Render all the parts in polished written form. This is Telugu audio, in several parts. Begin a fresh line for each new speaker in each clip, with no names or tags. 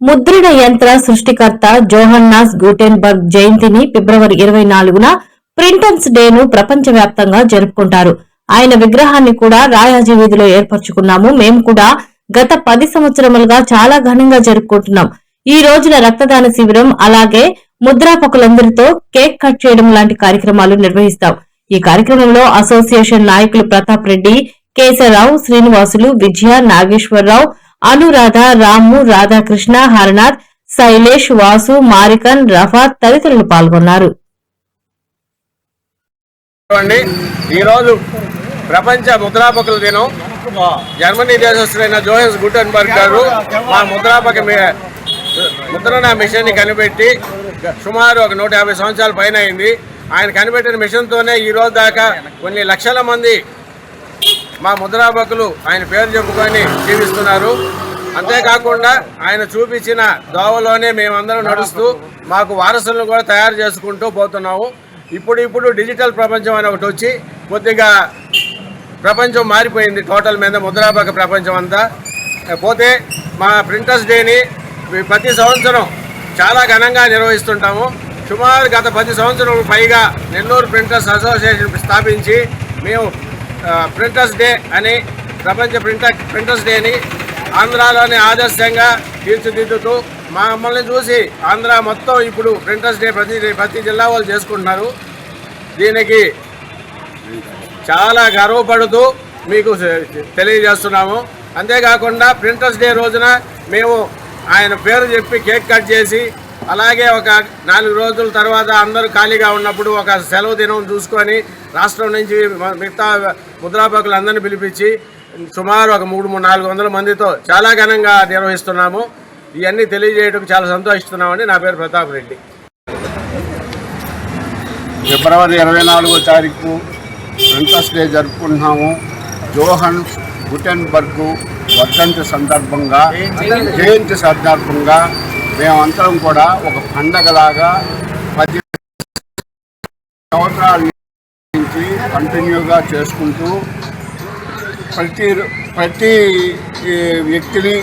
ముద్రణ యంత్ర సృష్టికర్త జోహన్నాస్ గూటెన్బర్గ్ జయంతిని ఫిబ్రవరి 24న ప్రింటర్స్ డేను ప్రపంచవ్యాప్తంగా జరుపుకుంటారు. ఆయన విగ్రహాన్ని కూడా రాయాజీ వీధిలో ఏర్పరచుకున్నాము. మేము కూడా గత 10 సంవత్సరములుగా చాలా ఘనంగా జరుపుకుంటున్నాం. ఈ రోజున రక్తదాన శిబిరం, అలాగే ముద్రాపకులందరితో కేక్ కట్ చేయడం లాంటి కార్యక్రమాలు నిర్వహిస్తాం. ఈ కార్యక్రమంలో అసోసియేషన్ నాయకులు ప్రతాప్ రెడ్డి, కేశవరావు, శ్రీనివాసులు, విజయ, నాగేశ్వరరావు, అనురాధ, రాము, రాధాకృష్ణ, హరనాథ్, శైలేష్, వాసు, మారికన్, రఫాత్ తదితరులు పాల్గొన్నారు.
ఈరోజు ప్రపంచ ముద్రాపకుల దినం. జర్మనీ దేశస్తులైన జోహెన్స్ గుటెన్బర్గ్ గారు మా ముద్రణ మిషన్ ని కనిపెట్టి సుమారు ఒక 150 సంవత్సరాల పైన అయింది. ఆయన కనిపెట్టిన మిషన్తోనే ఈ రోజు దాకా కొన్ని లక్షల మంది మా ముద్రాపకులు ఆయన పేరు చెప్పుకొని జీవిస్తున్నారు. అంతేకాకుండా ఆయన చూపించిన దోవలోనే మేమందరం నడుస్తూ మాకు వారసులను కూడా తయారు చేసుకుంటూ పోతున్నాము. ఇప్పుడు డిజిటల్ ప్రపంచం అని ఒకటి వచ్చి కొద్దిగా ప్రపంచం మారిపోయింది. టోటల్ మీద ముద్రాపక ప్రపంచం అంతా పోతే మా ప్రింటర్స్ డేని ప్రతి సంవత్సరం చాలా ఘనంగా నిర్వహిస్తుంటాము. సుమారు గత 10 సంవత్సరాలకు పైగా నెల్లూరు ప్రింటర్స్ అసోసియేషన్ స్థాపించి మేము ప్రింటర్స్ డే అని ప్రపంచ ప్రింటర్స్ డేని ఆంధ్రాలోనే ఆదర్శంగా తీర్చిదిద్దుతూ మమ్మల్ని చూసి ఆంధ్ర మొత్తం ఇప్పుడు ప్రింటర్స్ డే ప్రతి జిల్లా వాళ్ళు చేసుకుంటున్నారు. దీనికి చాలా గర్వపడుతూ మీకు తెలియజేస్తున్నాము. అంతేకాకుండా ప్రింటర్స్ డే రోజున మేము ఆయన పేరు చెప్పి కేక్ కట్ చేసి, అలాగే ఒక 4 రోజుల తర్వాత అందరూ ఖాళీగా ఉన్నప్పుడు ఒక సెలవు దినం చూసుకొని రాష్ట్రం నుంచి మిగతా ముద్రాపకులందరినీ పిలిపించి సుమారు ఒక 300-400 మందితో చాలా ఘనంగా నిర్వహిస్తున్నాము. ఇవన్నీ తెలియజేయడం చాలా సంతోషిస్తున్నామని. నా పేరు ప్రతాప్ రెడ్డి.
ఫిబ్రవరి 24వ తారీఖు ప్రింటర్స్ డే జరుపుకుంటున్నాము. జోహన్స్ గుటెన్బర్గ్ వర్ధంతి సందర్భంగా, జయంతి సందర్భంగా మేమందరం కూడా ఒక పండగలాగా 10 సంవత్సరాల నుంచి కంటిన్యూగా చేసుకుంటూ ప్రతి వ్యక్తిని,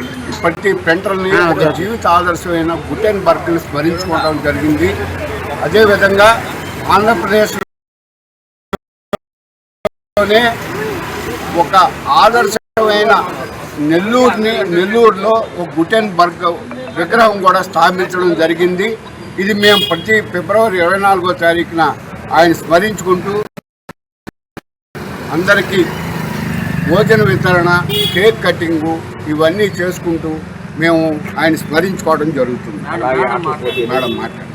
ప్రతి ప్రింటర్ని ఒక జీవిత ఆదర్శమైన గుటెన్బర్గ్ని స్మరించుకోవడం జరిగింది. అదేవిధంగా ఆంధ్రప్రదేశ్లోనే ఒక ఆదర్శమైన నెల్లూరులో ఒక గుటెన్బర్గ్ విగ్రహం కూడా స్థాపించడం జరిగింది. ఇది మేము ప్రతి ఫిబ్రవరి 24వ తారీఖున ఆయన స్మరించుకుంటూ అందరికీ భోజన వితరణ, కేక్ కటింగు ఇవన్నీ చేసుకుంటూ మేము ఆయన స్మరించుకోవడం జరుగుతుంది. మేడం మాట్లాడు.